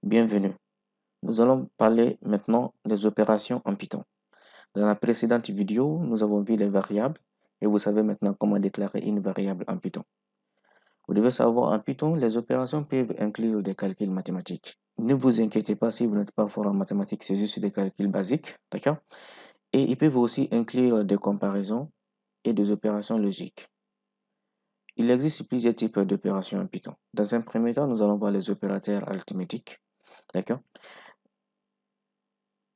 Bienvenue. Nous allons parler maintenant des opérations en Python. Dans la précédente vidéo, nous avons vu les variables et vous savez maintenant comment déclarer une variable en Python. Vous devez savoir en Python, les opérations peuvent inclure des calculs mathématiques. Ne vous inquiétez pas si vous n'êtes pas fort en mathématiques, c'est juste des calculs basiques, d'accord? Et ils peuvent aussi inclure des comparaisons et des opérations logiques. Il existe plusieurs types d'opérations en Python. Dans un premier temps, nous allons voir les opérateurs arithmétiques, d'accord?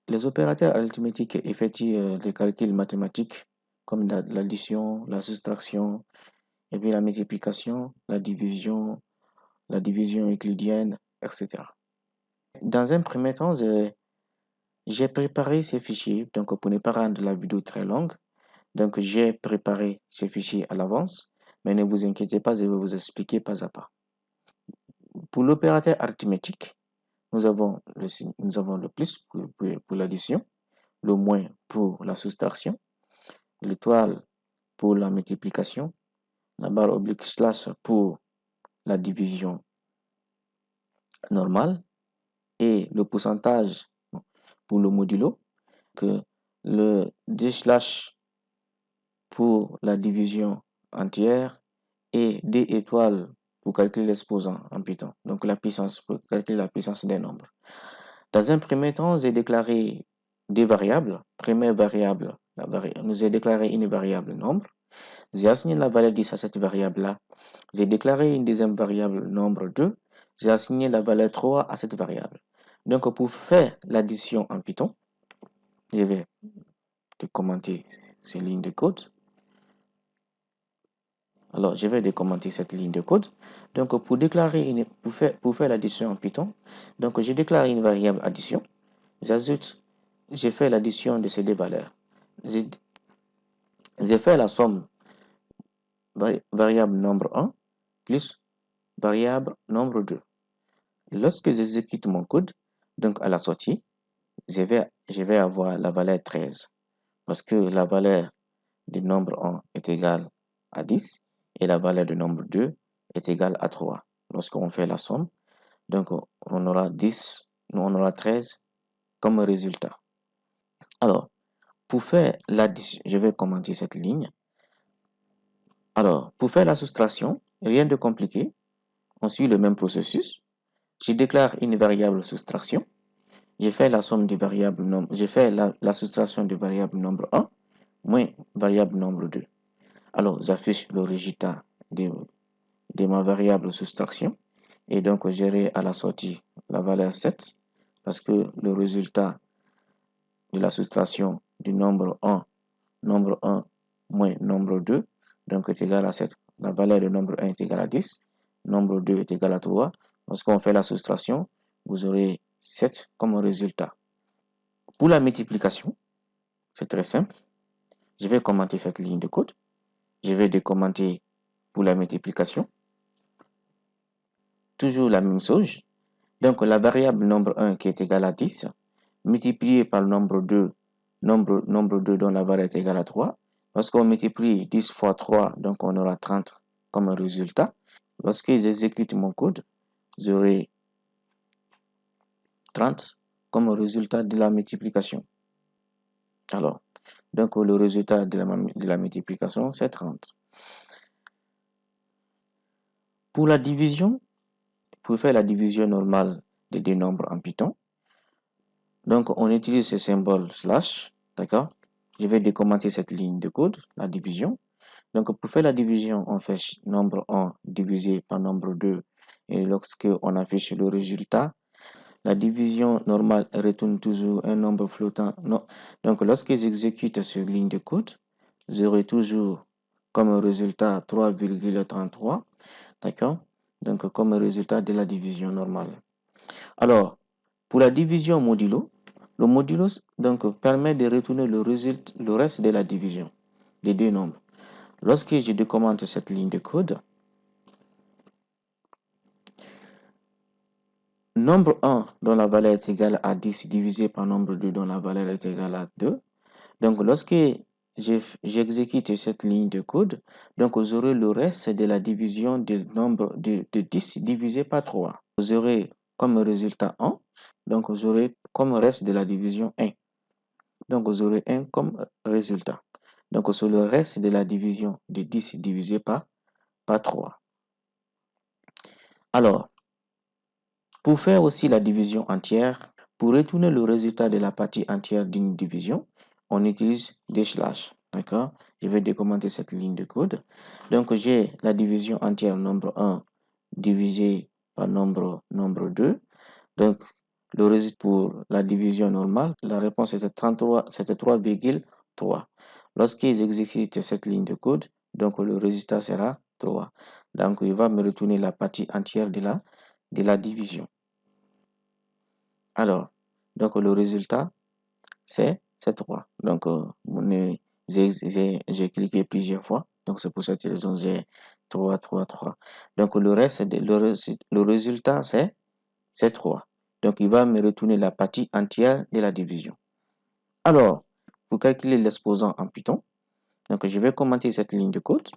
Les opérateurs arithmétiques effectuent des calculs mathématiques comme l'addition, la soustraction, et puis la multiplication, la division euclidienne, etc. Dans un premier temps, j'ai préparé ces fichiers, donc pour ne pas rendre la vidéo très longue, donc j'ai préparé ces fichiers à l'avance, mais ne vous inquiétez pas, je vais vous expliquer pas à pas. Pour l'opérateur arithmétique, nous avons le plus pour l'addition, le moins pour la soustraction, l'étoile pour la multiplication, la barre oblique slash pour la division normale et le pourcentage pour le modulo, que le d slash pour la division entière et d étoiles pour calculer l'exposant en Python, donc la puissance, pour calculer la puissance des nombres. Dans un premier temps, j'ai déclaré des variables. Première variable, nous ai déclaré une variable nombre. J'ai assigné la valeur 10 à cette variable-là. J'ai déclaré une deuxième variable nombre 2. J'ai assigné la valeur 3 à cette variable. Donc, pour faire l'addition en Python, je vais commenter ces lignes de code. Alors, je vais commenter cette ligne de code. Donc, pour faire l'addition en Python, donc je déclare une variable addition. J'ajoute, j'ai fait l'addition de ces deux valeurs. J'ai fait la somme variable nombre 1 plus variable nombre 2. Lorsque j'exécute mon code, donc à la sortie, je vais avoir la valeur 13 parce que la valeur du nombre 1 est égale à 10 et la valeur du nombre 2 est égale à 3. Lorsqu'on fait la somme, donc on aura 10, on aura 13 comme résultat. Alors, pour faire l'addition, je vais commenter cette ligne. Alors, pour faire la soustraction, rien de compliqué. On suit le même processus. Je déclare une variable soustraction. Je fais la somme du variable nombre, je fais la soustraction du variable nombre 1 moins variable nombre 2. Alors, j'affiche le résultat de ma variable soustraction. Et donc, j'aurai à la sortie la valeur 7 parce que le résultat de la soustraction du nombre 1 moins nombre 2, donc est égal à 7. La valeur du nombre 1 est égale à 10, nombre 2 est égal à 3. Lorsqu'on fait la soustraction, vous aurez 7 comme résultat. Pour la multiplication, c'est très simple. Je vais commenter cette ligne de code. Je vais décommenter pour la multiplication. Toujours la même chose. Donc, la variable nombre 1 qui est égale à 10, multiplié par le nombre 2, nombre 2 dont la valeur est égale à 3. Lorsqu'on multiplie 10 fois 3, donc on aura 30 comme résultat. Lorsque j'exécute mon code, j'aurai 30 comme résultat de la multiplication. Alors, donc le résultat de la multiplication, c'est 30. Pour la division, pour faire la division normale des deux nombres en Python, donc on utilise ce symbole slash, d'accord? Je vais décommenter cette ligne de code, la division. Donc pour faire la division, on fait nombre 1 divisé par nombre 2. Et lorsque on affiche le résultat, la division normale retourne toujours un nombre flottant. Non. Donc lorsque j'exécute cette ligne de code, j'aurai toujours comme résultat 3,33. D'accord? Donc comme résultat de la division normale. Alors, pour la division modulo, le modulo donc, permet de retourner le reste de la division des deux nombres. Lorsque je décommente cette ligne de code, nombre 1 dont la valeur est égale à 10 divisé par nombre 2 dont la valeur est égale à 2. Donc lorsque j'exécute cette ligne de code, donc vous aurez le reste de la division du nombre de 10 divisé par 3. Vous aurez comme résultat 1. Donc, j'aurai comme reste de la division 1. Donc, vous aurez 1 comme résultat. Donc, sur le reste de la division de 10 divisé par 3. Alors, pour faire aussi la division entière, pour retourner le résultat de la partie entière d'une division, on utilise des slash. D'accord? Je vais décommenter cette ligne de code. Donc, j'ai la division entière nombre 1 divisé par nombre 2. Donc, le résultat pour la division normale, la réponse était 33, c'était 3,3. Lorsqu'ils exécutent cette ligne de code, donc le résultat sera 3. Donc, il va me retourner la partie entière de la division. Alors, donc le résultat, c'est 3. Donc, j'ai cliqué plusieurs fois. Donc, c'est pour cette raison que j'ai 3, 3, 3. Donc, le reste, le résultat, c'est 3. Donc, il va me retourner la partie entière de la division. Alors, pour calculer l'exposant en Python, donc je vais commenter cette ligne de code.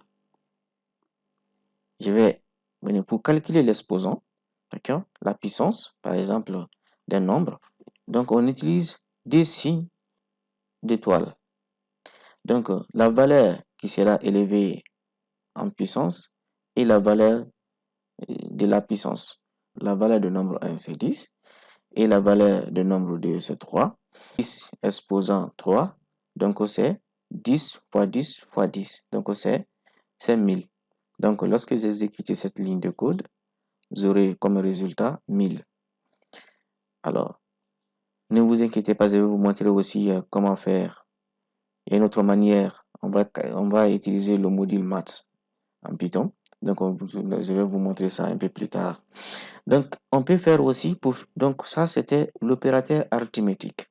Je vais venir pour calculer l'exposant, d'accord, la puissance, par exemple, d'un nombre. Donc, on utilise des signes d'étoile. Donc, la valeur qui sera élevée en puissance et la valeur de la puissance. La valeur de nombre 1, c'est 10. Et la valeur de nombre 2, c'est 3. 10 exposant 3, donc c'est 10 fois 10 fois 10. Donc c'est 1000. Donc lorsque j'exécute cette ligne de code, vous aurez comme résultat 1000. Alors, ne vous inquiétez pas, je vais vous montrer aussi comment faire. Il y a une autre manière. On va utiliser le module maths en Python. Donc, je vais vous montrer ça un peu plus tard. Donc, on peut faire aussi, donc ça, c'était l'opérateur arithmétique.